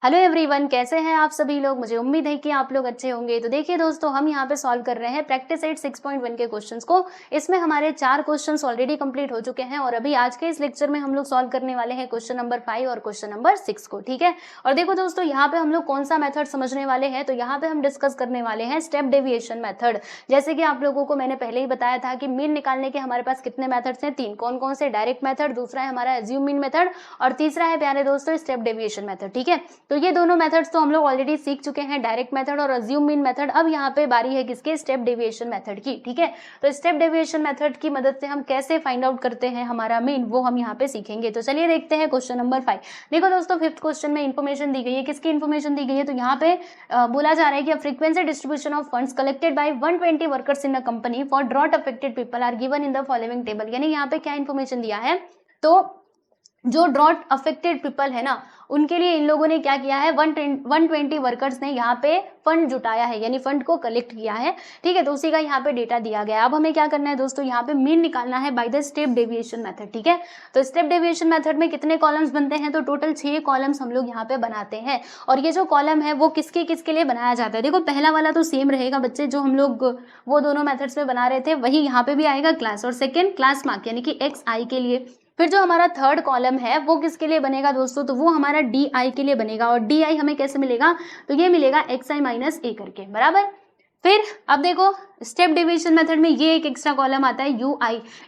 Hello everyone, कैसे हैं आप सभी लोग। मुझे उम्मीद है कि आप लोग अच्छे होंगे। तो देखिए दोस्तों, हम यहाँ पे सॉल्व कर रहे हैं प्रैक्टिस 8 6.1 के क्वेश्चंस को। इसमें हमारे 4 क्वेश्चंस ऑलरेडी कंप्लीट हो चुके हैं और अभी आज के इस लेक्चर में हम लोग सॉल्व करने वाले हैं क्वेश्चन नंबर 5 और क्वेश्चन नंबर 6 को। ठीक है, और देखो दोस्तों, यहाँ पे हम लोग कौन सा मेथड समझने वाले हैं। तो यहाँ पे हम डिस्कस करने वाले हैं स्टेप डेविएशन मेथड। जैसे कि आप लोगों को मैंने पहले ही बताया था कि मीन निकालने के हमारे पास कितने मेथड्स हैं, 3। कौन कौन से? डायरेक्ट मेथड, दूसरा है हमारा एज्यूम मीन मेथड और तीसरा है प्यारे दोस्तों स्टेप डेविएशन मेथड। ठीक है, तो ये दोनों मेथड्स तो हम लोग ऑलरेडी सीख चुके हैं, डायरेक्ट मेथड और अज्यूम मीन मेथड। अब यहाँ पे बारी है किसके? स्टेप डेविएशन मेथड की। ठीक है, तो स्टेप डेविएशन मेथड की मदद से हम कैसे फाइंड आउट करते हैं हमारा मीन, वो हम यहाँ पे सीखेंगे। तो चलिए देखते हैं क्वेश्चन नंबर 5। देखो दोस्तों, 5th क्वेश्चन में इंफॉर्मेशन दी गई है। किसकी इंफॉर्मेशन दी गई है? तो यहाँ पे बोला जा रहा है कि frequency distribution of funds collected by 120 workers in a company for drought affected people are given in the following table. यानी यहाँ पे क्या इंफॉर्मेशन दिया है, तो जो ड्रॉट अफेक्टेड पीपल है ना, उनके लिए इन लोगों ने क्या किया है, 120 वर्कर्स ने यहाँ पे फंड जुटाया है, यानी फंड को कलेक्ट किया है। ठीक है, तो उसी का यहाँ पे डेटा दिया गया है। अब हमें क्या करना है दोस्तों, यहाँ पे मीन निकालना है by the step deviation method. ठीक है, तो स्टेप डेविएशन मेथड में कितने कॉलम्स बनते हैं? तो टोटल 6 कॉलम्स हम लोग यहाँ पे बनाते हैं। और ये जो कॉलम है वो किसके किसके लिए बनाया जाता है? देखो, पहला वाला तो सेम रहेगा बच्चे, जो हम लोग वो दोनों मेथड्स में बना रहे थे वही यहाँ पे भी आएगा, क्लास। और सेकेंड क्लास मार्क यानी कि XI के लिए। फिर जो हमारा थर्ड कॉलम है वो किसके लिए बनेगा दोस्तों? तो वो हमारा DI के लिए बनेगा। और DI हमें कैसे मिलेगा? तो ये मिलेगा XI माइनस A करके, बराबर। फिर अब देखो, स्टेप डिवीजन मेथड में ये एक एक्स्ट्रा कॉलम आता है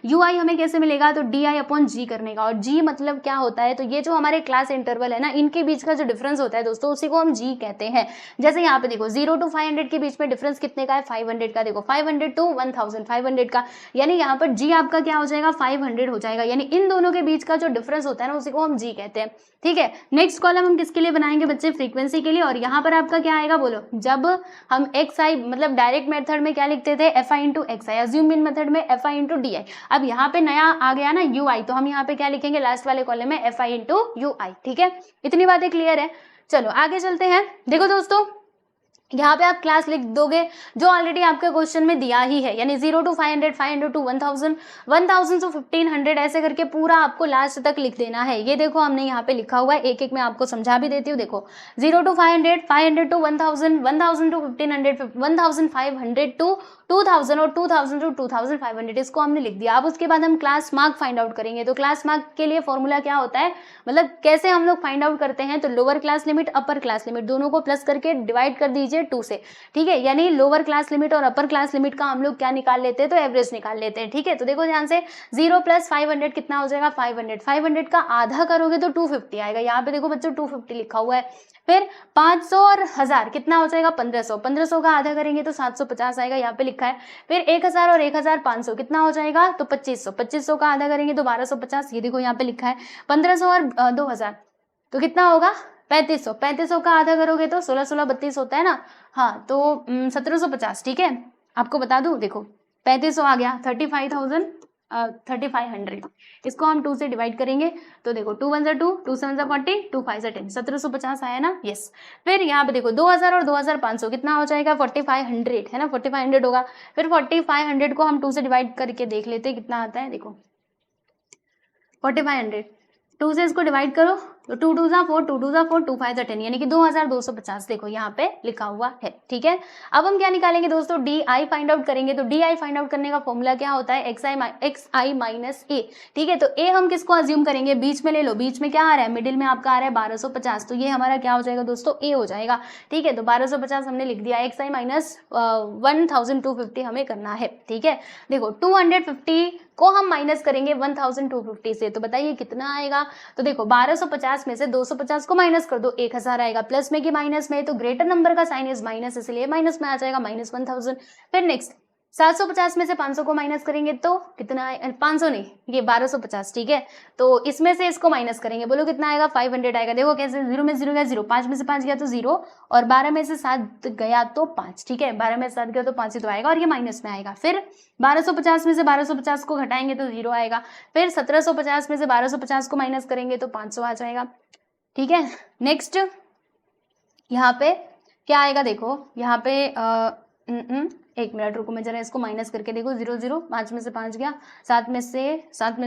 UI हमें कैसे मिलेगा? तो DI अपॉन G करने का। और G मतलब क्या होता है? तो ये जो हमारे क्लास इंटरवल है ना, इनके बीच का जो डिफरेंस होता है दोस्तों, उसी को हम G कहते हैं। जैसे यहाँ पे देखो, 0 to 500 के बीच में डिफरेंस कितने का है? 500 का। देखो 500 to 1000, 500 का, यानी यहाँ पर G आपका क्या हो जाएगा? 500 हो जाएगा। यानी इन दोनों के बीच का जो डिफरेंस होता है ना, उसी को हम G कहते हैं। ठीक है, नेक्स्ट कॉलम हम किसके लिए बनाएंगे बच्चे? फ्रीक्वेंसी के लिए। और यहाँ पर आपका क्या आएगा बोलो? जब हम XI मतलब डायरेक्ट मेथड में क्या लिखते थे? FI into XI, assume mean method में FI इंटू DI। अब यहाँ पे नया आ गया ना UI, तो हम यहाँ पे क्या लिखेंगे? लास्ट वाले कॉलम में FI इंटू UI। ठीक है, इतनी बातें क्लियर है। चलो आगे चलते हैं। देखो दोस्तों, यहाँ पे आप क्लास लिख दोगे जो ऑलरेडी आपके क्वेश्चन में दिया ही है, यानी 0 to 500, 500 to 1000, 1000 to 1500, ऐसे करके पूरा आपको लास्ट तक लिख देना है। ये देखो हमने यहाँ पे लिखा हुआ है, एक एक मैं आपको समझा भी देती हूँ। देखो 0 to 500, 500 to 1000, 1000 to 1500, 1500 to 2000 और 2000 to 2500, इसको हमने लिख दिया। अब उसके बाद हम क्लास मार्क फाइंड आउट करेंगे। तो क्लास मार्क के लिए फॉर्मूला क्या होता है, मतलब कैसे हम लोग फाइंड आउट करते हैं? तो lower class limit upper class limit दोनों को प्लस करके डिवाइड कर दीजिए 2 से। ठीक है, यानी लोअर क्लास लिमिट और अपर क्लास लिमिट का हम लोग क्या निकाल लेते हैं? तो एवरेज निकाल लेते हैं। ठीक है, तो देखो ध्यान से, 0 प्लस 500 कितना हो जाएगा? 500। 500 का आधा करोगे तो 250 आएगा। यहाँ पे देखो बच्चों 250 लिखा हुआ है। फिर 500 और 1000 कितना हो जाएगा? 1500। 1500 का आधा करेंगे तो 750 आएगा, यहाँ पे लिखा है। फिर 1000 और 1500 कितना हो जाएगा? तो 2500। 2500 का आधा करेंगे तो 1250, ये देखो यहाँ पे लिखा है। 1500 और 2000 तो कितना होगा? 3500। 3500 का आधा करोगे तो 16 16 32 होता है ना। हाँ, तो 1750। ठीक है, आपको बता दूं, देखो 3500 आ गया, 3500। इसको हम 2 से डिवाइड करेंगे तो देखो 2 1 2, 2 7 40, 2 5 10, 1750 आया ना। यस। फिर यहाँ पे देखो 2000 और 2500 कितना हो जाएगा? 4500 है ना, 4500 होगा। फिर 4500 को हम 2 से डिवाइड करके देख लेते हैं कितना आता है। देखो 4500 2 से इसको डिवाइड करो तो 2 2 4, 2 2 4, 2 5 10, यानी कि 2250 देखो यहाँ पे लिखा हुआ है। ठीक है, अब हम क्या निकालेंगे दोस्तों? DI फाइंड आउट करेंगे। तो DI फाइंड आउट करने का फॉर्मूला क्या होता है? XI minus A। ठीक है, तो A हम किसको अज्यूम करेंगे? बीच में ले लो। बीच में क्या आ रहा है? मिडिल में आपका आ रहा है 1250, तो ये हमारा क्या हो जाएगा दोस्तों? A हो जाएगा। ठीक है, तो 1250 हमने लिख दिया। XI माइनस 1250 हमें करना है। ठीक है, देखो 250 को हम माइनस करेंगे 1250 से, तो बताइए कितना आएगा? तो देखो 1250 में से 250 को माइनस कर दो, 1000 आएगा। प्लस में कि माइनस में? तो ग्रेटर नंबर का साइन इज माइनस, इसलिए माइनस में आ जाएगा, -1000। फिर नेक्स्ट 750 में से 500 को माइनस करेंगे तो कितना है? 500 नहीं, ये 1250। ठीक है, तो इसमें से इसको माइनस करेंगे, बोलो कितना आएगा? 500 आएगा। देखो कैसे, 0 में 0 गया 0, 5 में से 5 गया तो 0, और 12 में से 7 गया तो 5। ठीक है, 12 में से 7 गया तो 5 ही तो आएगा, और ये माइनस में आएगा। फिर 1250 में से 1250 को घटाएंगे तो 0 आएगा। फिर 1750 में से 1250 को माइनस करेंगे तो 500 आ जाएगा। ठीक है, नेक्स्ट यहाँ पे क्या आएगा? देखो यहाँ पे एक मिनट रुको, मैं जरा इसको माइनस करके देखो, 0 0, 5 में से 5 गया, 7 में से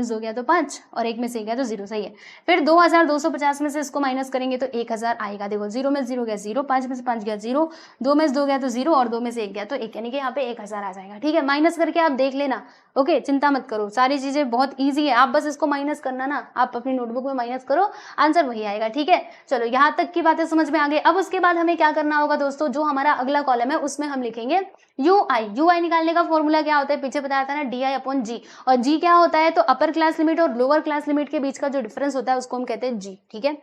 2 गया तो 5, और 1 में से गया तो 0, सही है। फिर 2250 में से इसको माइनस करेंगे तो 1000 आएगा। देखो 0 में 0 गया 0, 5 में से 5 गया 0, 2 में से 2 गया तो 0, और 2 में से 1 गया तो 1, यानी कि यहाँ पे 1000 आ जाएगा। ठीक है, माइनस करके आप देख लेना। ओके, चिंता मत करो, सारी चीजें बहुत ईजी है, आप बस इसको माइनस करना ना, आप अपनी नोटबुक में माइनस करो, आंसर वही आएगा। ठीक है, चलो यहाँ तक की बातें समझ में आ गई। अब उसके बाद हमें क्या करना होगा दोस्तों, जो हमारा अगला कॉलम है उसमें हम लिखेंगे ui निकालने का फॉर्मूला क्या होता है, पीछे बताया था ना, di/g, और g क्या होता है, तो अपर क्लास लिमिट और लोअर क्लास लिमिट के बीच का जो डिफरेंस होता है उसको हम कहते हैं g। ठीक है,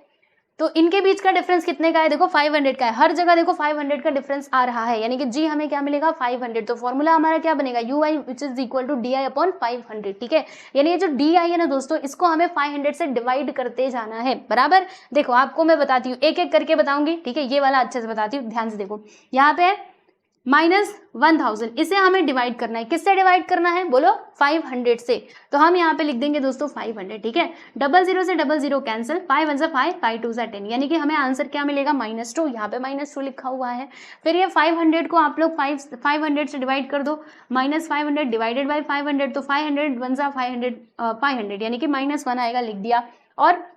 तो इनके बीच का डिफरेंस कितने का है, देखो 500 का है, हर जगह देखो 500 का डिफरेंस आ रहा है, यानी कि g हमें क्या मिलेगा 500, तो फॉर्मूला हमारा क्या बनेगा ui which is equal to di/500। ठीक है, यानी ये जो di है ना दोस्तों, इसको हमें 500 से डिवाइड करते जाना है, बराबर। देखो आपको मैं बताती हूँ, एक एक करके बताऊंगी। ठीक है, ये वाला अच्छे से बताती हूँ, ध्यान से देखो, यहाँ पे -1000, इसे हमें डिवाइड करना है, किससे डिवाइड करना है बोलो, 500 से, तो हम यहाँ पे लिख देंगे दोस्तों 500। ठीक है, 00 से 00 कैंसिल, 5 1 5, 5 2 10, यानी कि हमें आंसर क्या मिलेगा -2, यहाँ पे -2 लिखा हुआ है। फिर ये 500 को आप लोग 500 से डिवाइड कर दो, -500 डिवाइडेड बाई 500, तो 500 1 500, यानी कि -1 आएगा, लिख दिया। और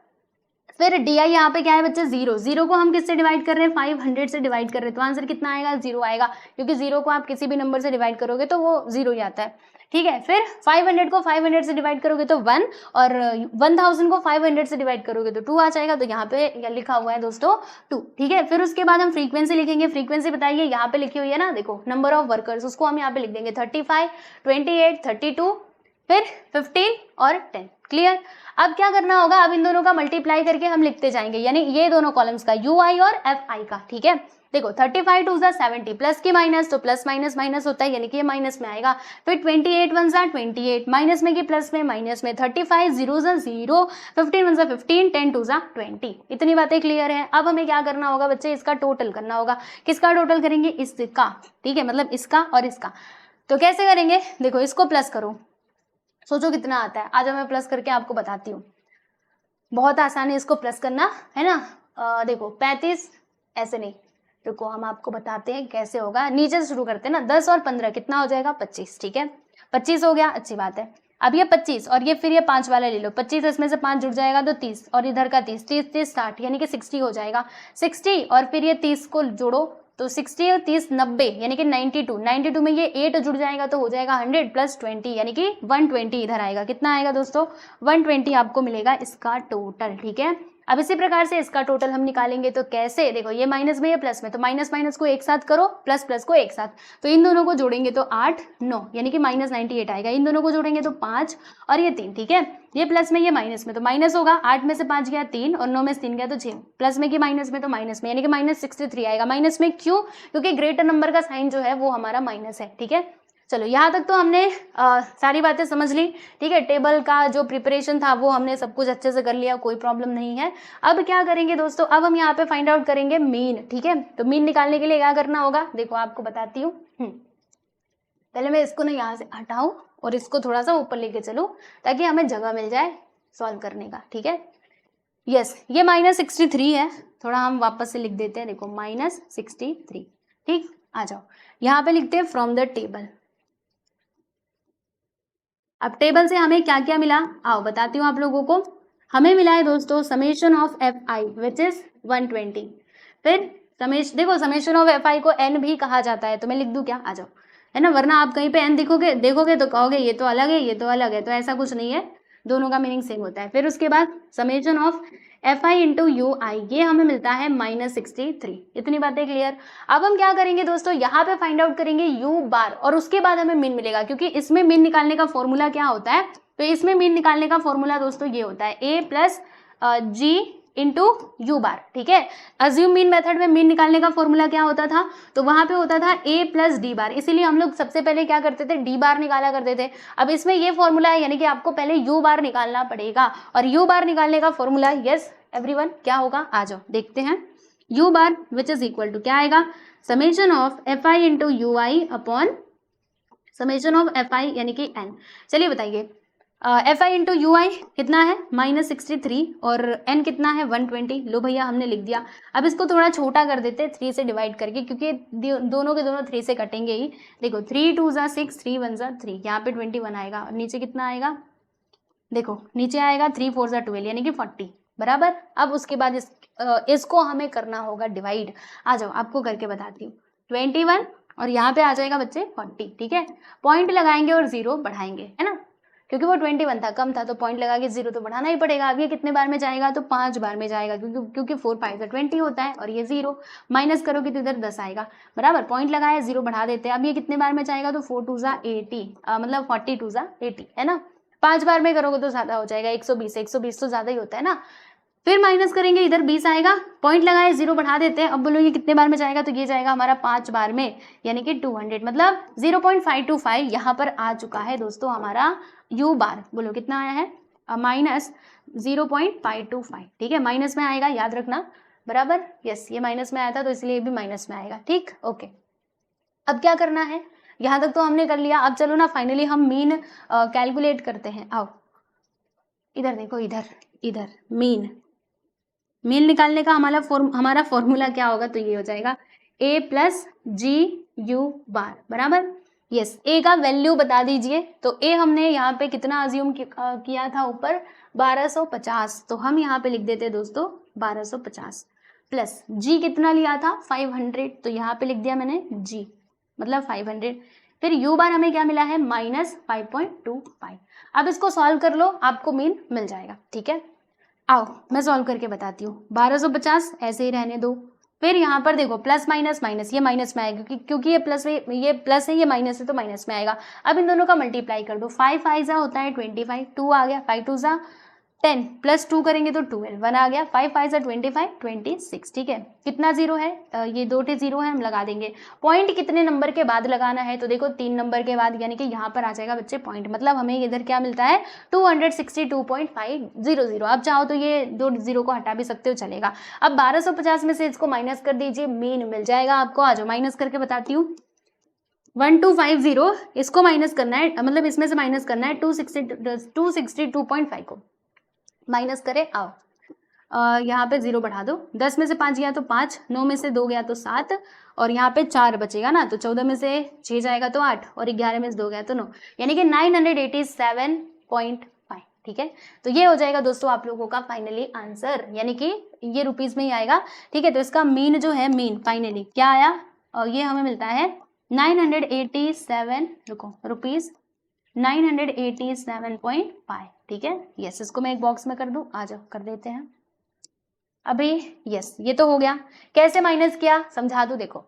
फिर di यहाँ पे क्या है बच्चे, 0 को हम किससे डिवाइड कर रहे हैं, 500 से डिवाइड कर रहे हैं, तो आंसर कितना आएगा, 0 आएगा, क्योंकि 0 को आप किसी भी नंबर से डिवाइड करोगे तो वो 0 ही आता है। ठीक है, फिर 500 को 500 से डिवाइड करोगे तो 1, और 1000 को 500 से डिवाइड करोगे तो 2 आ जाएगा, तो यहाँ पे लिखा हुआ है दोस्तों 2। ठीक है, फिर उसके बाद हम फ्रीक्वेंसी लिखेंगे। फ्रीक्वेंसी बताइए, यहाँ पे लिखी हुई है ना, देखो नंबर ऑफ वर्कर्स, उसको हम यहाँ पे लिख देंगे 35, 28, 32, फिर 15 और 10। क्लियर, अब क्या करना होगा, अब इन दोनों का मल्टीप्लाई करके हम लिखते जाएंगे, यानी ये दोनों कॉलम्स का ui और fi का। ठीक है, देखो 35 2 70, प्लस की माइनस, तो प्लस माइनस माइनस होता है, यानी कि ये माइनस में आएगा। फिर 28 1 28, माइनस में कि प्लस में, माइनस में, 35 0 0, 15 1 15, 10 2 20। इतनी बातें क्लियर है। अब हमें क्या करना होगा बच्चे, इसका टोटल करना होगा। किसका टोटल करेंगे, इसका। ठीक है, मतलब इसका और इसका। तो कैसे करेंगे, देखो इसको प्लस करो, सोचो कितना आता है, आज मैं प्लस करके आपको बताती हूँ। बहुत आसान है इसको प्लस करना, है ना। देखो 35, ऐसे नहीं, रुको हम आपको बताते हैं कैसे होगा, नीचे से शुरू करते हैं ना। 10 और 15 कितना हो जाएगा, 25। ठीक है, 25 हो गया, अच्छी बात है। अब ये 25 और ये फिर ये 5 वाला ले लो, 25 इसमें से 5 जुड़ जाएगा तो 30, और इधर का 30 30 30 60, यानी कि 60 हो जाएगा। 60 और फिर ये 30 को जोड़ो तो 60 और 30 90, यानी कि 92। 92 में ये 8 जुड़ जाएगा तो हो जाएगा 100 प्लस 20, यानी कि 120 इधर आएगा। कितना आएगा दोस्तों, 120 आपको मिलेगा इसका टोटल। ठीक है, अब इसी प्रकार से इसका टोटल हम निकालेंगे, तो कैसे, देखो ये माइनस में ये प्लस में, तो माइनस माइनस को एक साथ करो, प्लस प्लस को एक साथ, तो इन दोनों को जोड़ेंगे तो 8 9, यानी कि -98 आएगा। इन दोनों को जोड़ेंगे तो 5 और ये 3। ठीक है, ये प्लस में ये माइनस में, तो माइनस होगा, 8 में से 5 गया 3, और 9 में से 3 गया तो 6, प्लस में कि माइनस में, तो माइनस में, यानी कि -63 आएगा। माइनस में क्यों, क्योंकि ग्रेटर नंबर का साइन जो है वो हमारा माइनस है। ठीक है, चलो यहाँ तक तो हमने सारी बातें समझ ली। ठीक है, टेबल का जो प्रिपरेशन था वो हमने सब कुछ अच्छे से कर लिया, कोई प्रॉब्लम नहीं है। अब क्या करेंगे दोस्तों, अब हम यहाँ पे फाइंड आउट करेंगे मीन। ठीक है, तो मीन निकालने के लिए क्या करना होगा, देखो आपको बताती हूँ। पहले मैं इसको ना यहाँ से हटाऊं और इसको थोड़ा सा ऊपर लेके चलूं, ताकि हमें जगह मिल जाए सॉल्व करने का। ठीक है, यस, ये -63 है, थोड़ा हम वापस से लिख देते हैं, देखो -63। ठीक, आ जाओ यहाँ पे लिखते हैं फ्रॉम द टेबल। अब टेबल से हमें क्या क्या मिला, आओ बताती हूँ आप लोगों को। हमें मिला है दोस्तों summation of fi which is 120। फिर देखो समेशन ऑफ fi को n भी कहा जाता है, तो मैं लिख दूं क्या, आ जाओ, है ना, वरना आप कहीं पे n देखोगे तो कहोगे ये तो अलग है, ये तो अलग है, तो ऐसा कुछ नहीं है, दोनों का मीनिंग सेम होता है। फिर उसके बाद summation of fi into ui, ये हमें मिलता है -63। इतनी बातें क्लियर। अब हम क्या करेंगे दोस्तों, यहाँ पे फाइंड आउट करेंगे u बार, और उसके बाद हमें मीन मिलेगा, क्योंकि इसमें मीन निकालने का फॉर्मूला क्या होता है, तो इसमें मीन निकालने का फॉर्मूला दोस्तों ये होता है a plus g into U bar. ठीक है, अज्यूम मीन मेथड में मीन निकालने का फॉर्मूला क्या होता था, तो वहां पे होता था a प्लस डी बार, इसीलिए हम लोग सबसे पहले क्या करते थे, डी बार निकाला करते थे। अब इसमें ये फॉर्मूला है, यानी कि आपको पहले यू बार निकालना पड़ेगा, और यू बार निकालने का फॉर्मूला, यस एवरीवन, क्या होगा, आ जाओ देखते हैं। U bar which is equal to क्या आएगा, summation of fi into u i upon summation of fi, यानी कि n। चलिए बताइए, f i into u i कितना है -63 और एन कितना है 120। लो भैया हमने लिख दिया। अब इसको थोड़ा छोटा कर देते हैं 3 से डिवाइड करके, क्योंकि दोनों के दोनों 3 से कटेंगे ही। देखो 3 2 ज़ा 6, 3 1 ज़ा 3, यहाँ पे 21 आएगा और नीचे कितना आएगा, देखो नीचे आएगा 3 4 ज़ा 12 यानी कि 40 बराबर। अब उसके बाद इसको हमें करना होगा डिवाइड। आ जाओ आपको करके बताती हूँ। 21 और यहाँ पे आ जाएगा बच्चे 40, ठीक है। पॉइंट लगाएंगे और 0 बढ़ाएंगे, है ना, क्योंकि वो 21 था, कम था, तो पॉइंट लगा के 0 तो बढ़ाना ही पड़ेगा। अब ये कितने बार में जाएगा, तो 5 बार में जाएगा, क्योंकि 4 5 20 होता है और ये 0 माइनस करोगे तो इधर 10 आएगा बराबर। पॉइंट लगाया 0 बढ़ा देते हैं। अब ये कितने बार में जाएगा, तो 4 2 ज़ा 80 मतलब 40 2 ज़ा 80, है ना। 5 बार में करोगे तो ज्यादा हो जाएगा, 120 तो ज्यादा ही होता है ना। फिर माइनस करेंगे, इधर 20 आएगा, पॉइंट लगाए 0 बढ़ा देते हैं। अब बोलो ये कितने बार में जाएगा, तो ये जाएगा हमारा 5 बार में यानी कि 200, मतलब 0.525 यहाँ पर आ चुका है दोस्तों हमारा u बार। बोलो कितना आया है, -0.525, ठीक है, माइनस में आएगा, याद रखना बराबर। यस, ये माइनस में आया था तो इसलिए भी माइनस में आएगा, ठीक, ओके। अब क्या करना है, यहाँ तक तो हमने कर लिया। अब चलो ना फाइनली हम मीन कैलकुलेट करते हैं। आओ इधर देखो, इधर मीन निकालने का हमारा फॉर्मूला क्या होगा, तो ये हो जाएगा a प्लस जी यू बार बराबर। यस, a का वैल्यू बता दीजिए। तो a हमने यहाँ पे कितना अज्यूम किया था ऊपर, 1250, तो हम यहाँ पे लिख देते हैं दोस्तों 1250 प्लस g कितना लिया था 500, तो यहाँ पे लिख दिया मैंने g मतलब 500। फिर u बार हमें क्या मिला है -5.25। अब इसको सॉल्व कर लो, आपको मीन मिल जाएगा, ठीक है। आओ मैं सॉल्व करके बताती हूँ। 1250 ऐसे ही रहने दो। फिर यहाँ पर देखो प्लस माइनस माइनस, ये माइनस में आएगा क्योंकि ये प्लस है, ये माइनस है तो माइनस में आएगा। अब इन दोनों का मल्टीप्लाई कर दो। 5 5 ज़ा होता है 25, 2 आ गया, 5 2 ज़ा 10 प्लस 2 करेंगे तो 12, 1 आ गया, 5 5 ज़ा 25, 26, ठीक है। कितना जीरो है, ये 2 जीरो है, हम लगा देंगे। पॉइंट कितने नंबर के बाद लगाना है, तो देखो 3 नंबर के बाद, यानी कि यहाँ पर आ जाएगा बच्चे पॉइंट, मतलब हमें इधर क्या मिलता है 262.500। आप चाहो तो ये 2 जीरो को हटा भी सकते हो, चलेगा। अब 1250 में से इसको माइनस कर दीजिए, मीन मिल जाएगा आपको। आ जाओ माइनस करके बताती हूँ। 1250 इसको माइनस करना है, मतलब इसमें से माइनस करना है 262.5 को माइनस करे। आओ यहाँ पे 0 बढ़ा दो, 10 में से 5 गया तो 5, 9 में से 2 गया तो 7 और यहाँ पे 4 बचेगा ना, तो 14 में से 6 जाएगा तो 8 और 11 में से 2 गया तो 9, यानी कि 987.5, ठीक है। तो ये हो जाएगा दोस्तों आप लोगों का फाइनली आंसर, यानी कि ये रुपीज में ही आएगा, ठीक है। तो इसका मीन जो है, मीन फाइनली क्या आया, और ये हमें मिलता है 987 रुपीज 987.5, ठीक है। यस, इसको मैं एक बॉक्स में कर दूं, आ जाओ कर देते हैं अभी। यस, ये तो हो गया। कैसे माइनस किया समझा दूं, देखो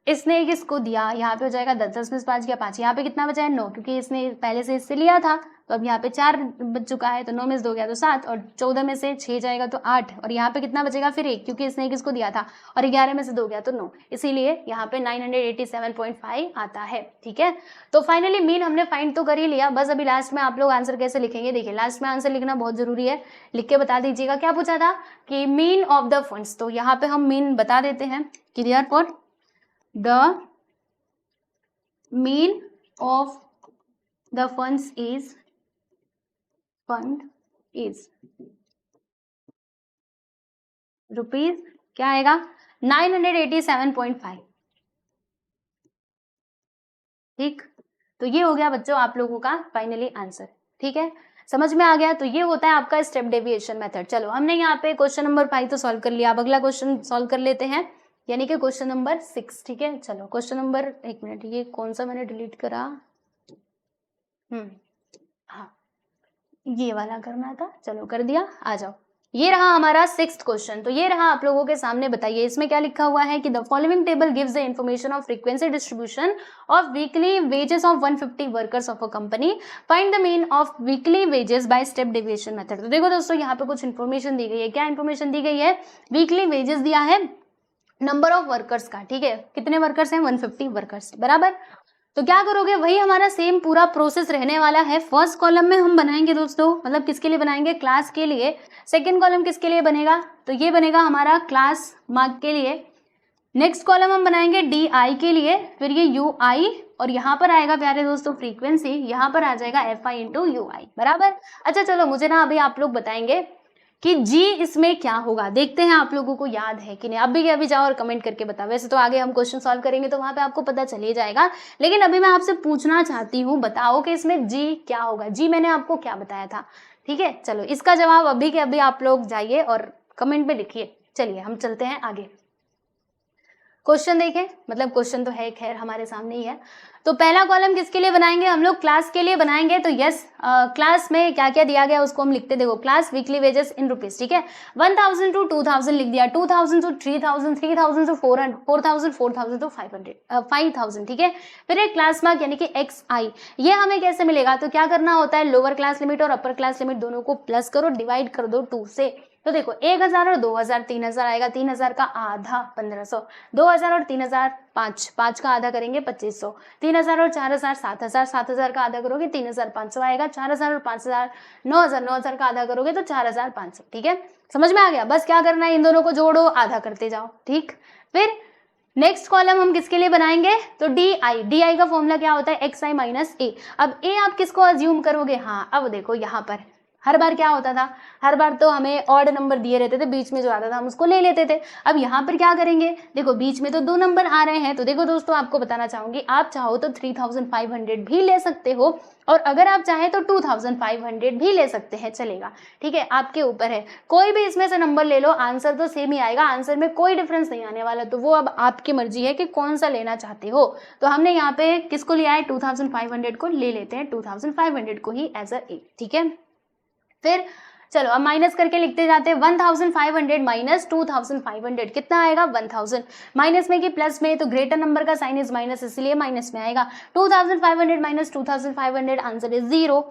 इसने किसको दिया, यहाँ पे हो जाएगा 10, 10 में से 5 गया 5, यहाँ पे कितना बचा है 9, क्योंकि इसने पहले से इससे लिया था, तो अब यहाँ पे 4 बच चुका है, तो 9 में से 2 गया तो 7 और 14 में से 6 जाएगा तो 8 और यहाँ पे कितना बचेगा फिर 1, क्योंकि इसने किसको दिया था, और 11 में से 2 गया तो 9, इसीलिए यहाँ पे 987.5 आता है, ठीक है। तो फाइनली मीन हमने फाइंड तो कर ही लिया, बस अभी लास्ट में आप लोग आंसर कैसे लिखेंगे, देखिए लास्ट में आंसर लिखना बहुत जरूरी है, लिख के बता दीजिएगा। क्या पूछा था कि मीन ऑफ द फंड्स, तो यहाँ पे हम मीन बता देते हैं कि therefore the mean of the fund is rupees क्या आएगा 987.5, ठीक। तो ये हो गया बच्चों आप लोगों का फाइनली आंसर, ठीक है, समझ में आ गया। तो ये होता है आपका स्टेप डेविएशन मेथड। चलो हमने यहाँ पे क्वेश्चन नंबर 5 तो सॉल्व कर लिया, अब अगला क्वेश्चन सॉल्व कर लेते हैं, यानी कि क्वेश्चन नंबर 6, ठीक है। चलो क्वेश्चन नंबर, एक मिनट, ये कौन सा मैंने डिलीट करा, हाँ ये वाला करना था, चलो कर दिया। आ जाओ, ये रहा हमारा 6th क्वेश्चन। तो ये रहा आप लोगों के सामने, बताइए इसमें क्या लिखा हुआ है कि the following table gives the information of frequency distribution of weekly wages of 150 workers of a company, find the mean of weekly wages by step deviation method. तो देखो दोस्तों यहाँ पे कुछ इन्फॉर्मेशन दी गई है। क्या इन्फॉर्मेशन दी गई है, वीकली वेजेस दिया है नंबर ऑफ वर्कर्स का, ठीक है, कितने वर्कर्स हैं 150 वर्कर्स बराबर। तो क्या करोगे, वही हमारा सेम पूरा प्रोसेस रहने वाला है। फर्स्ट कॉलम में हम बनाएंगे दोस्तों, मतलब किसके लिए बनाएंगे, क्लास के लिए। सेकंड कॉलम किसके लिए बनेगा, तो ये बनेगा हमारा क्लास मार्क के लिए। नेक्स्ट कॉलम हम बनाएंगे डी आई के लिए, फिर ये यू आई और यहाँ पर आएगा प्यारे दोस्तों फ्रीक्वेंसी, यहाँ पर आ जाएगा एफ आई इंटू यू आई, बराबर। अच्छा चलो मुझे ना अभी आप लोग बताएंगे कि जी इसमें क्या होगा, देखते हैं आप लोगों को याद है कि नहीं। अभी के अभी जाओ और कमेंट करके बताओ। वैसे तो आगे हम क्वेश्चन सॉल्व करेंगे तो वहां पे आपको पता चल ही जाएगा, लेकिन अभी मैं आपसे पूछना चाहती हूँ, बताओ कि इसमें जी क्या होगा। जी मैंने आपको क्या बताया था, ठीक है। चलो इसका जवाब अभी के अभी आप लोग जाइए और कमेंट में लिखिए। चलिए हम चलते हैं आगे, क्वेश्चन देखें, मतलब क्वेश्चन तो है खैर हमारे सामने ही है। तो पहला कॉलम किसके लिए बनाएंगे हम लोग, क्लास के लिए बनाएंगे। तो यस, क्लास में क्या क्या दिया गया उसको हम लिखते, देखो class weekly wages in rupees, ठीक है। 1000 टू 2000 लिख दिया, 2000 टू 3000, 3000 टू 400, 4000, 4000 टू 5000, ठीक है। फिर एक क्लास मार्क यानी कि एक्स आई, ये हमें कैसे मिलेगा, तो क्या करना होता है, लोअर क्लास लिमिट और अपर क्लास लिमिट दोनों को प्लस करो, डिवाइड कर दो 2 से। तो देखो 1000 और 2000, 3000 आएगा, 3000 का आधा 1500, 2000 और 3000 5 का आधा करेंगे 2500, 3000 और 4000 7000, 7000 का आधा करोगे 3500 आएगा, 4000 और 5000 9000, 9000 का आधा करोगे तो 4500, ठीक है। समझ में आ गया, बस क्या करना है, इन दोनों को जोड़ो, आधा करते जाओ, ठीक। फिर नेक्स्ट कॉलम हम किसके लिए बनाएंगे, तो डी आई का फॉर्मूला क्या होता है, एक्स आई माइनस ए। अब ए आप किसको अज्यूम करोगे, हाँ अब देखो यहाँ पर हर बार क्या होता था, हर बार तो हमें ऑड नंबर दिए रहते थे, बीच में जो आता था हम उसको ले लेते थे। अब यहाँ पर क्या करेंगे, देखो बीच में तो 2 नंबर आ रहे हैं, तो देखो दोस्तों आपको बताना चाहूंगी, आप चाहो तो 3500 भी ले सकते हो, और अगर आप चाहें तो 2500 भी ले सकते हैं, चलेगा, ठीक है, आपके ऊपर है। कोई भी इसमें से नंबर ले लो, आंसर तो सेम ही आएगा, आंसर में कोई डिफरेंस नहीं आने वाला, तो वो अब आपकी मर्जी है कि कौन सा लेना चाहते हो। तो हमने यहाँ पे किसको लिया है, 2500 को ले लेते हैं, 2500 को ही एज अ ए, ठीक है। फिर चलो अब माइनस करके लिखते जाते हैं, 1500 माइनस 2500 कितना आएगा, 1000। माइनस में कि प्लस में, तो ग्रेटर नंबर का साइन इज माइनस, इसलिए माइनस में आएगा। 2500 माइनस 2500 आंसर इज 0।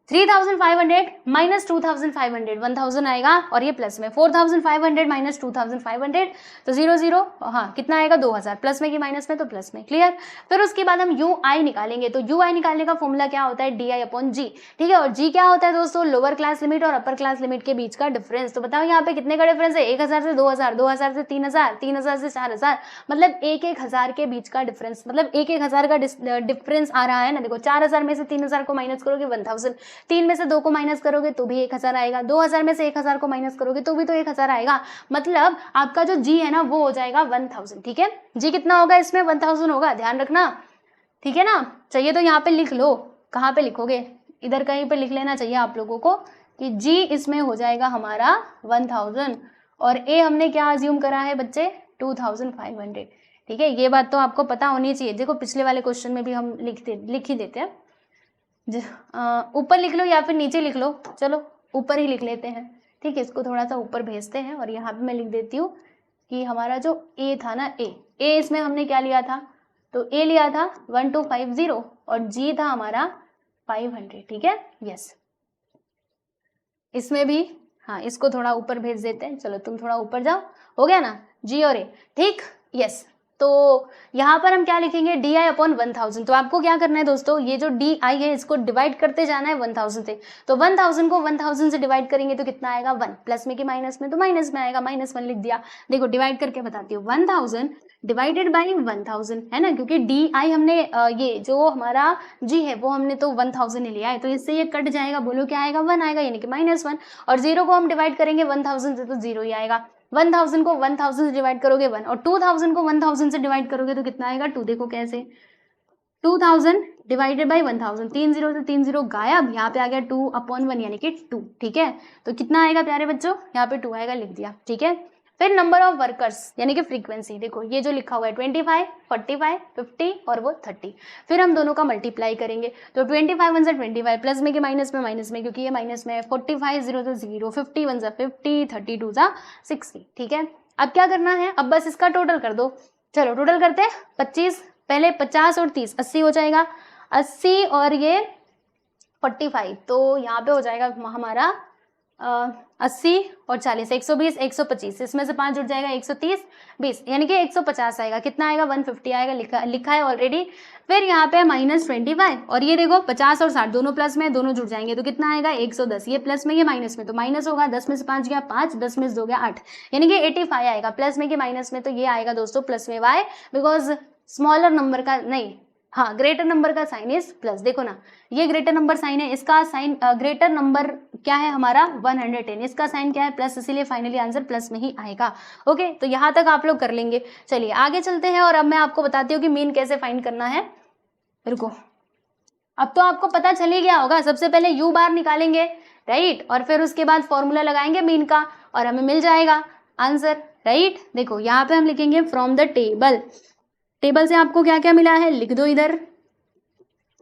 3500 माइनस 2500 1000 आएगा, और ये प्लस में 4500 माइनस 2500 तो 0 0, हाँ कितना आएगा 2000, प्लस में कि माइनस में, तो प्लस में, क्लियर। फिर उसके बाद हम यू आई निकालेंगे, तो यू आई निकालने का फॉर्मूला क्या होता है, डी आई अपॉन जी, ठीक है। और जी क्या होता है दोस्तों, लोअर क्लास लिमिट और अपर क्लास लिमिट के बीच का डिफरेंस। तो बताओ यहाँ पे कितने का डिफरेंस है, 1000 से 2000, 2000 से 3000, 3000 से 4000, मतलब 1000 के बीच का डिफरेंस, मतलब 1000 का डिफरेंस आ रहा है ना। देखो 4000 में से 3000 को माइनस करोगे 1000, 3 में से 2 को माइनस करोगे तो भी 1000 आएगा, 2000 में से 1000 को माइनस करोगे तो भी तो 1000 आएगा, मतलब आपका जो जी है ना वो हो जाएगा 1000, ठीक है। जी कितना होगा इसमें, 1000 होगा, ध्यान रखना, ठीक है ना। चाहिए तो यहाँ पे लिख लो, कहाँ पे लिखोगे, इधर कहीं पे लिख लेना चाहिए आप लोगों को कि जी इसमें हो जाएगा हमारा 1000, और ए हमने क्या अज्यूम करा है बच्चे, 2500, ठीक है। ये बात तो आपको पता होनी चाहिए, देखो पिछले वाले क्वेश्चन में भी हम लिख ही देते हैं, ऊपर लिख लो या फिर नीचे लिख लो, चलो ऊपर ही लिख लेते हैं, ठीक है। इसको थोड़ा सा ऊपर भेजते हैं, और यहाँ पे मैं लिख देती हूँ कि हमारा जो ए था ना, ए इसमें हमने क्या लिया था, तो ए लिया था 1250, और जी था हमारा 500, ठीक है, यस। इसमें भी हाँ, इसको थोड़ा ऊपर भेज देते हैं, चलो तुम थोड़ा ऊपर जाओ, हो गया ना, जी और ए, ठीक, यस। तो यहाँ पर हम क्या लिखेंगे, डी आई अपॉन 1000। तो आपको क्या करना है दोस्तों, ये जो डी आई है इसको डिवाइड करते जाना है 1000 से, तो 1000 को 1000 से डिवाइड करेंगे तो कितना आएगा, 1, प्लस में कि माइनस में, तो माइनस में आएगा, -1 लिख दिया। देखो डिवाइड करके बताती हूँ, 1000 डिवाइडेड बाई 1000 है ना, क्योंकि डी आई हमने ये जो हमारा जी है वो हमने तो 1000 ही लिया है, तो इससे ये कट जाएगा, बोलो क्या आएगा, 1 आएगा, यानी कि -1, और 0 को हम डिवाइड करेंगे 1000 से तो 0 ही आएगा। 1000 को 1000 से डिवाइड करोगे 1, और 2000 को 1000 से डिवाइड करोगे तो कितना आएगा 2, देखो कैसे, 2000 डिवाइडेड बाई 1000, 3 0 से 3 0 गायब, यहाँ पे आ गया 2/1 यानी कि 2, ठीक है। तो कितना आएगा प्यारे बच्चों, यहाँ पे 2 आएगा, लिख दिया, ठीक है। फिर नंबर ऑफ वर्कर्स यानी कि फ्रीक्वेंसी, देखो ये जो लिखा हुआ है 25, 45, 50 और वो 30, फिर हम दोनों का मल्टीप्लाई करेंगे, तो 25 1 से 25, प्लस में कि माइनस में, क्योंकि ये माइनस में है, 45 0 से 0, 50 1 से 50, 30 2 से 60, ठीक है। अब क्या करना है, अब बस इसका टोटल कर दो, चलो टोटल करते हैं, 25, पहले 50 और 30 80 हो जाएगा, 80 और ये 45, तो यहाँ पे हो जाएगा हमारा 80 और 40, 120, 125, इसमें से 5 जुड़ जाएगा, 130, 20 यानी कि 150 आएगा, कितना आएगा 150 आएगा, लिखा है ऑलरेडी। फिर यहाँ पे -25, और ये देखो 50 और 60 दोनों प्लस में, दोनों जुड़ जाएंगे तो कितना आएगा 110, ये प्लस में ये माइनस में, तो माइनस होगा, 10 में से 5 गया 5, 10 में से 2 गया 8, यानी कि 85 आएगा, प्लस में कि माइनस में, तो ये आएगा दोस्तों प्लस में y, बिकॉज स्मॉलर नंबर का नहीं, हाँ, ग्रेटर नंबर का साइन इज प्लस। देखो ना, ये ग्रेटर नंबर साइन है, इसका साइन ग्रेटर नंबर क्या है हमारा 110, इसका साइन क्या है प्लस, इसीलिए फाइनली आंसर प्लस में ही आएगा। ओके, तो यहाँ तक आप लोग कर लेंगे। चलिए आगे चलते हैं और अब मैं आपको बताती हूँ कि मीन कैसे फाइंड करना है। रुको, अब तो आपको पता चल ही गया होगा। सबसे पहले यू बार निकालेंगे, राइट, और फिर उसके बाद फॉर्मूला लगाएंगे मीन का और हमें मिल जाएगा आंसर, राइट। देखो यहाँ पे हम लिखेंगे फ्रॉम द टेबल, टेबल से आपको क्या क्या मिला है लिख दो इधर।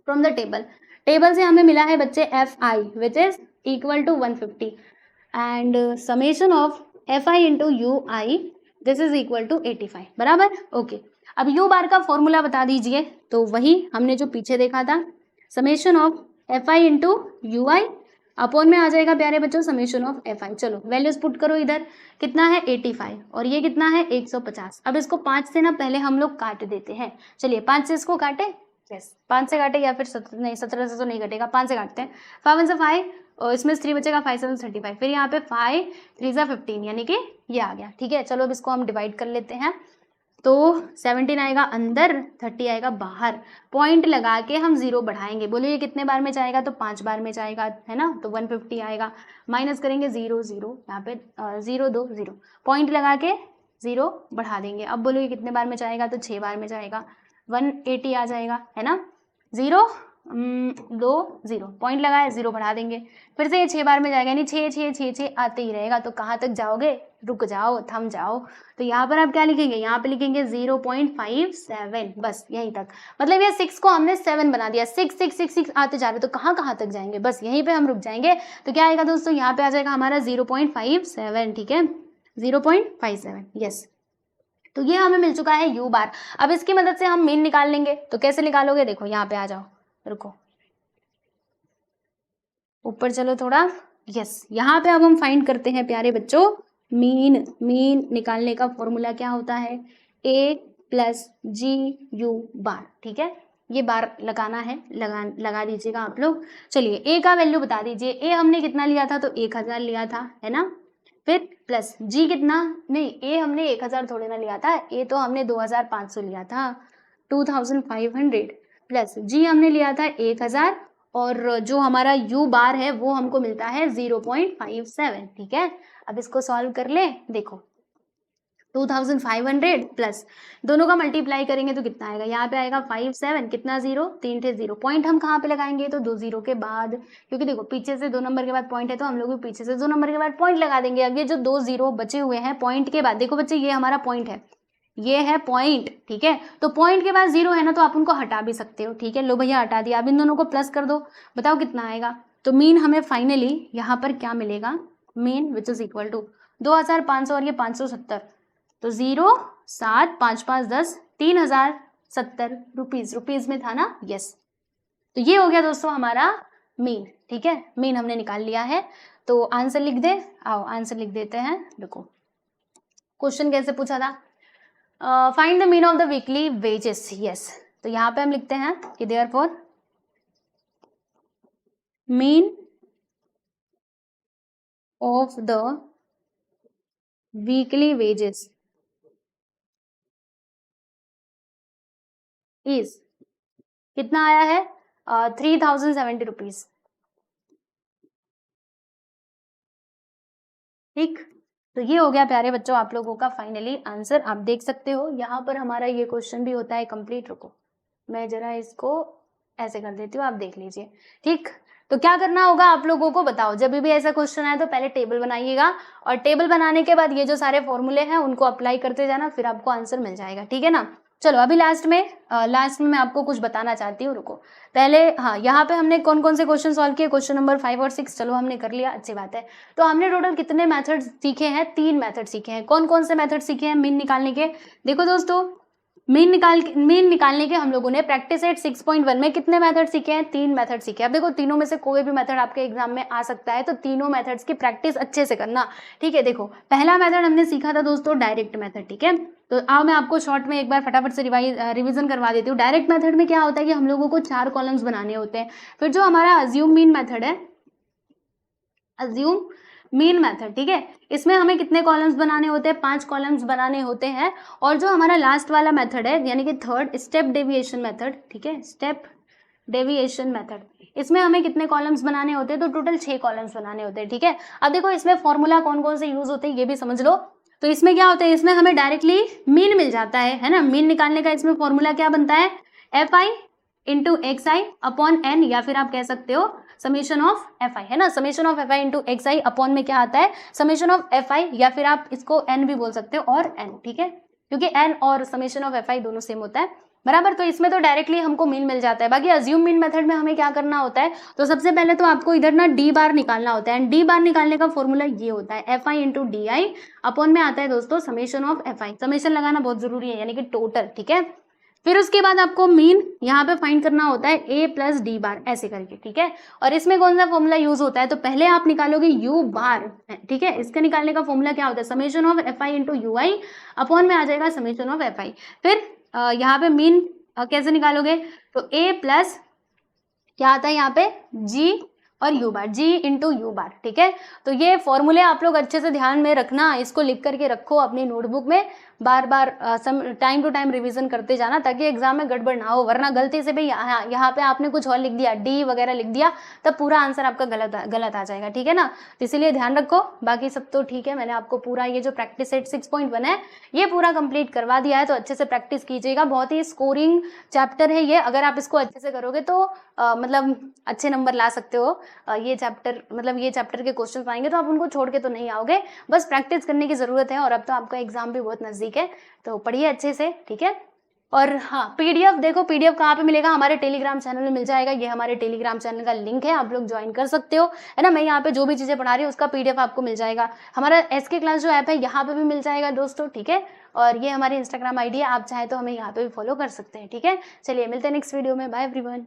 फ्रॉम द टेबल, टेबल से हमें मिला है बच्चे f i which is equal to 150 and summation of f i into u i this is equal to 85, बराबर। ओके, अब यू बार का फॉर्मूला बता दीजिए। तो वही हमने जो पीछे देखा था, summation of f i into u i upon में आ जाएगा प्यारे बच्चों समेशन ऑफ एफ आई। चलो वैल्यूज पुट करो इधर, कितना है 85 और ये कितना है 150। अब इसको 5 से ना पहले हम लोग काट देते हैं। चलिए 5 से इसको काटे, यस 5 से काटे या फिर 17 से तो नहीं कटेगा, 5 से काटते हैं। 5 से 5 और इसमें 3 बचेगा, 5 7 35, फिर यहाँ पे 5 3 15 यानी कि ये आ गया। ठीक है, चलो अब इसको हम डिवाइड कर लेते हैं। तो 17 आएगा अंदर, 30 आएगा बाहर। पॉइंट लगा के हम 0 बढ़ाएंगे। बोलो ये कितने बार में जाएगा, तो 5 बार में जाएगा, है ना। तो 150 आएगा, माइनस करेंगे 0 0, यहाँ पे 0 2 0, पॉइंट लगा के 0 बढ़ा देंगे। अब बोलो ये कितने बार में जाएगा, तो 6 बार में जाएगा, 180 आ जाएगा, है ना। 0 2 0, पॉइंट लगाया 0 बढ़ा देंगे, फिर से ये 6 बार में जाएगा, यानी 6 6 6 6 आते ही रहेगा। तो कहाँ तक जाओगे, रुक जाओ, थम जाओ। तो यहाँ पर आप क्या लिखेंगे, यहाँ पे लिखेंगे 0.57, बस यहीं तक। मतलब ये 6 को हमने 7 बना दिया, 6 6 6 6 आते जा रहे, तो कहाँ तक जाएंगे, बस यहीं पे हम रुक जाएंगे। तो क्या आएगा दोस्तों, यहाँ पे आ जाएगा हमारा 0.57, ठीक है 0.57, यस। तो ये हमें मिल चुका है यू बार। अब इसकी मदद से हम मीन निकाल लेंगे। तो कैसे निकालोगे, देखो यहाँ पे आ जाओ, रुको ऊपर चलो थोड़ा, यस। यहाँ पे अब हम फाइंड करते हैं प्यारे बच्चों मीन। मीन निकालने का फॉर्मूला क्या होता है, a plus ji you bar, ठीक है। ये बार लगाना है, लगा दीजिएगा आप लोग। चलिए a का वैल्यू बता दीजिए। a हमने कितना लिया था, तो 1000 लिया था, है ना। फिर प्लस g कितना, नहीं a हमने 1000 थोड़े ना लिया था, a तो हमने 2500 लिया था, 2500 प्लस g हमने लिया था 1000 और जो हमारा u बार है वो हमको मिलता है 0.57, ठीक है। अब इसको सॉल्व कर ले, देखो 2500 प्लस दोनों का मल्टीप्लाई करेंगे तो कितना आएगा, यहाँ पे आएगा 5 7, कितना 0, 3 थे 0। पॉइंट हम कहाँ पे लगाएंगे, तो 2 0 के बाद, क्योंकि देखो पीछे से 2 नंबर के बाद पॉइंट है, तो हम लोग भी पीछे से 2 नंबर के बाद पॉइंट लगा देंगे। अब ये जो 2 0 बचे हुए हैं पॉइंट के बाद, देखो बच्चे ये हमारा पॉइंट है, ये है पॉइंट, ठीक है। तो पॉइंट के बाद 0 है ना, तो आप उनको हटा भी सकते हो, ठीक है। लो भैया हटा दिया, अब इन दोनों को प्लस कर दो, बताओ कितना आएगा। तो मीन हमें फाइनली यहाँ पर क्या मिलेगा, mean which is equal to 2500 और ये 570, तो 0 7 5 5 10 3070 रुपीज, रुपीज में था ना, यस। तो ये हो गया दोस्तों हमारा मीन, ठीक है। मीन हमने निकाल लिया है। तो आंसर लिख दे, आओ आंसर लिख देते हैं। देखो क्वेश्चन कैसे पूछा था, find the mean of the weekly wages, yes. तो यहाँ पे हम लिखते हैं कि therefore mean of the weekly wages is, कितना आया है 3070 रुपीज, ठीक। तो ये हो गया प्यारे बच्चों आप लोगों का फाइनली आंसर। आप देख सकते हो यहाँ पर हमारा ये क्वेश्चन भी होता है कंप्लीट। रुको मैं जरा इसको ऐसे कर देती हूँ, आप देख लीजिए, ठीक। तो क्या करना होगा आप लोगों को, बताओ जब भी ऐसा क्वेश्चन आए तो पहले टेबल बनाइएगा और टेबल बनाने के बाद ये जो सारे फॉर्मूले हैं उनको अप्लाई करते जाना, फिर आपको आंसर मिल जाएगा, ठीक है ना। चलो अभी लास्ट में मैं आपको कुछ बताना चाहती हूँ। रुको पहले, हाँ यहाँ पे हमने कौन कौन से क्वेश्चन सॉल्व किए, क्वेश्चन नंबर 5 और 6 चलो हमने कर लिया, अच्छी बात है। तो हमने टोटल कितने मेथड सीखे हैं, 3 मेथड सीखे हैं। कौन कौन से मेथड सीखे हैं मीन निकालने के, देखो दोस्तों मीन निकालने के हम लोगों ने प्रैक्टिस सेट 6.1 में कितने मेथड सीखे हैं, 3 मेथड सीखे। अब देखो तीनों में से कोई भी मेथड आपके एग्जाम में आ सकता है, तो तीनों मेथड्स की प्रैक्टिस अच्छे से करना, ठीक है। देखो पहला मेथड हमने सीखा था दोस्तों डायरेक्ट मेथड, ठीक है। तो आओ मैं आपको शॉर्ट में एक बार फटाफट से रिवीजन करवा देती हूँ। डायरेक्ट मेथड में क्या होता है कि हम लोगों को 4 कॉलम्स बनाने होते हैं। फिर जो हमारा अज्यूम मीन मेथड है, अज्यूम मीन मेथड, ठीक है। इसमें हमें कितने कॉलम्स बनाने होते हैं, 5 कॉलम्स बनाने होते हैं। और जो हमारा लास्ट वाला मेथड है यानी कि थर्ड स्टेप डेविएशन मेथड, ठीक है, स्टेप डेविएशन मेथड, इसमें हमें कितने कॉलम्स बनाने होते हैं, तो टोटल 6 कॉलम्स बनाने होते हैं, ठीक है। अब देखो इसमें फॉर्मूला कौन कौन से यूज होते हैं ये भी समझ लो। तो इसमें क्या होता है, इसमें हमें डायरेक्टली मीन मिल जाता है ना। मीन निकालने का इसमें फॉर्मूला क्या बनता है, f i into x i upon n, या फिर आप कह सकते हो समेशन ऑफ एफ आई, है ना। Summation of f i into x i upon में क्या आता है, समेशन ऑफ एफ आई, या फिर आप इसको एन भी बोल सकते हो, और एन, ठीक है, क्योंकि एन और समेशन ऑफ एफ आई दोनों सेम होता है, बराबर। तो इसमें तो डायरेक्टली हमको मीन मिल जाता है। बाकी अज्यूम मीन मेथड में हमें क्या करना होता है, तो सबसे पहले तो आपको इधर ना डी बार निकालना होता है। एंड डी बार निकालने का फॉर्मूला ये होता है, f i into D I upon में आता है दोस्तों summation of f I. Summation लगाना बहुत जरूरी है, यानी कि टोटल, ठीक है। फिर उसके बाद आपको मीन यहाँ पे फाइंड करना होता है ए प्लस डी बार, ऐसे करके, ठीक है। और इसमें कौन सा फॉर्मूला यूज होता है, तो पहले आप निकालोगे यू बार, ठीक है। इसके निकालने का फॉर्मूला क्या होता है, summation of f i into u i upon में आ जाएगा समेशन ऑफ एफ आई। फिर यहाँ पे मीन कैसे निकालोगे, तो ए प्लस क्या आता है यहाँ पे जी और U bar, G into U bar, ठीक है। तो ये फॉर्मूले आप लोग अच्छे से ध्यान में रखना, इसको लिख करके रखो अपनी नोटबुक में, बार बार टाइम टू टाइम रिवीजन करते जाना, ताकि एग्जाम में गड़बड़ ना हो। वरना गलती से भी यहाँ पे आपने कुछ और लिख दिया, डी वगैरह लिख दिया, तब पूरा आंसर आपका गलत आ जाएगा, ठीक है ना। तो इसीलिए ध्यान रखो। बाकी सब तो ठीक है, मैंने आपको पूरा ये जो प्रैक्टिस सेट 6.1 है ये पूरा कंप्लीट करवा दिया है, तो अच्छे से प्रैक्टिस कीजिएगा। बहुत ही स्कोरिंग चैप्टर है ये, अगर आप इसको अच्छे से करोगे तो मतलब अच्छे नंबर ला सकते हो। ये चैप्टर मतलब ये चैप्टर के क्वेश्चन आएंगे तो आप उनको छोड़ के तो नहीं आओगे, बस प्रैक्टिस करने की जरूरत है। और अब तो आपका एग्जाम भी बहुत नजदीक है, तो पढ़िए अच्छे से, ठीक है। और हाँ, पीडीएफ देखो, पीडीएफ कहाँ पे मिलेगा, हमारे टेलीग्राम चैनल में मिल जाएगा। ये हमारे टेलीग्राम चैनल का लिंक है, आप लोग ज्वाइन कर सकते हो, है ना। मैं यहाँ पे जो भी चीजें पढ़ा रही हूँ उसका पीडीएफ आपको मिल जाएगा। हमारा एसके क्लास जो ऐप है यहाँ पे भी मिल जाएगा दोस्तों, ठीक है। और ये हमारी इंस्टाग्राम आईडी है, आप चाहे तो हमें यहाँ पे भी फॉलो कर सकते हैं, ठीक है। चलिए मिलते हैं नेक्स्ट वीडियो में, बाय एवरीवन।